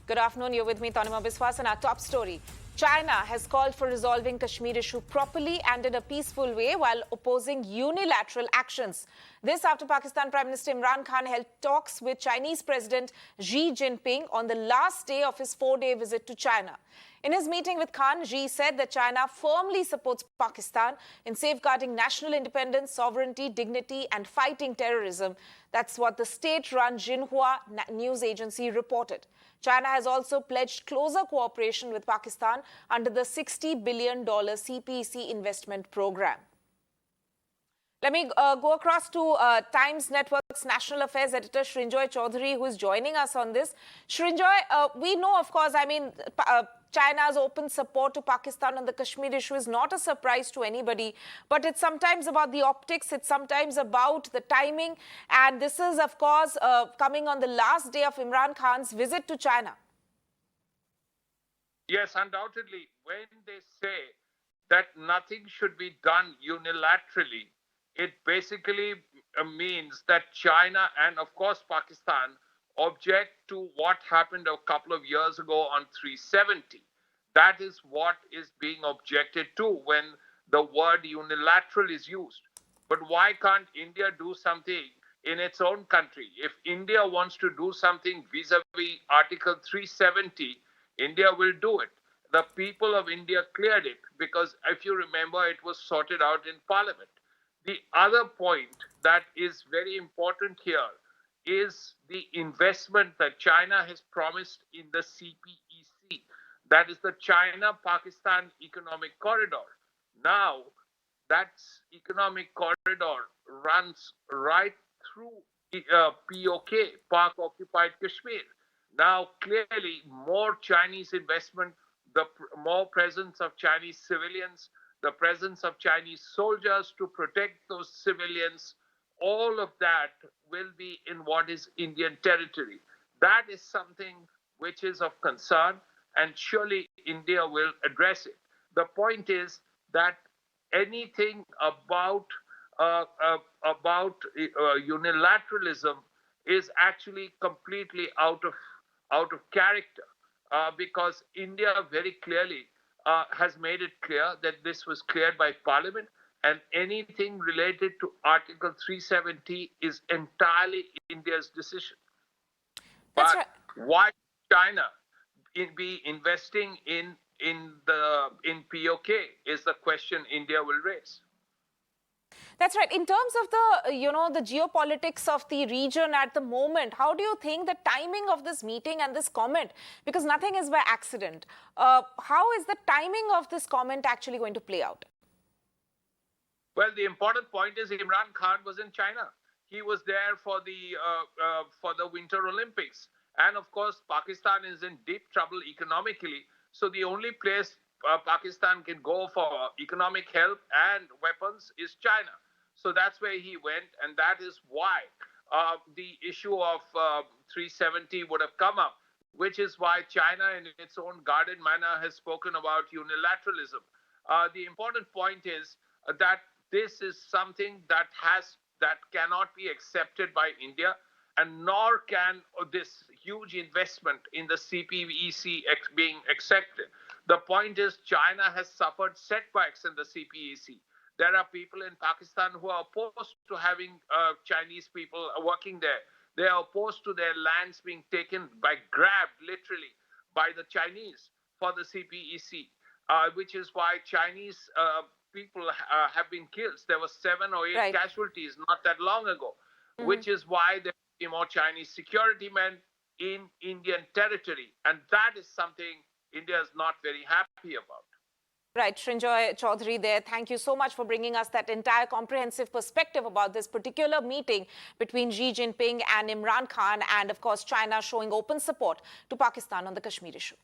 Good afternoon. You're with me, Tanima Biswas, and our top story. China has called for resolving Kashmir issue properly and in a peaceful way while opposing unilateral actions. This after Pakistan Prime Minister Imran Khan held talks with Chinese President Xi Jinping on the last day of his 4-day visit to China. In his meeting with Khan, Xi said that China firmly supports Pakistan in safeguarding national independence, sovereignty, dignity and fighting terrorism. That's what the state-run Xinhua news agency reported. China has also pledged closer cooperation with Pakistan under the $60 billion CPEC investment program. Let me go across to Times Network's National Affairs editor Srinjoy Chaudhary, who is joining us on this. Srinjoy, we know, of course, China's open support to Pakistan on the Kashmir issue is not a surprise to anybody, but it's sometimes about the optics, it's sometimes about the timing, and this is, of course, coming on the last day of Imran Khan's visit to China. Yes, undoubtedly, when they say that nothing should be done unilaterally, it basically means that China and, of course, Pakistan object to what happened a couple of years ago on 370. That is what is being objected to when the word unilateral is used. But why can't India do something in its own country? If India wants to do something vis-a-vis Article 370, India will do it. The people of India cleared it because, if you remember, it was sorted out in Parliament. The other point that is very important here is the investment that China has promised in the CPEC. That is the China-Pakistan Economic Corridor. Now, that economic corridor runs right through POK, Pak Occupied Kashmir. Now, clearly, more Chinese investment, the more presence of Chinese civilians, the presence of Chinese soldiers to protect those civilians, all of that will be in what is Indian territory. That is something which is of concern, and surely India will address it. The point is that anything about unilateralism is actually completely out of character, because India very clearly has made it clear that this was cleared by Parliament, and anything related to Article 370 is entirely India's decision. That's but right. Why China be investing in POK is the question India will raise. That's right. In terms of the geopolitics of the region at the moment, how do you think the timing of this meeting and this comment, because nothing is by accident, how is the timing of this comment actually going to play out? Well, the important point is Imran Khan was in China. He was there for the Winter Olympics. And of course, Pakistan is in deep trouble economically. So the only place Pakistan can go for economic help and weapons is China. So that's where he went, and that is why the issue of 370 would have come up, which is why China, in its own guarded manner, has spoken about unilateralism. The important point is that this is something that cannot be accepted by India, and nor can this huge investment in the CPEC being accepted. The point is China has suffered setbacks in the CPEC. There are people in Pakistan who are opposed to having Chinese people working there. They are opposed to their lands being taken grabbed literally by the Chinese for the CPEC, which is why Chinese people have been killed. There were 7 or 8 casualties not that long ago, which is why there will be more Chinese security men in Indian territory. And that is something India is not very happy about. Right, Srinjoy Chaudhary there. Thank you so much for bringing us that entire comprehensive perspective about this particular meeting between Xi Jinping and Imran Khan, and of course China showing open support to Pakistan on the Kashmir issue.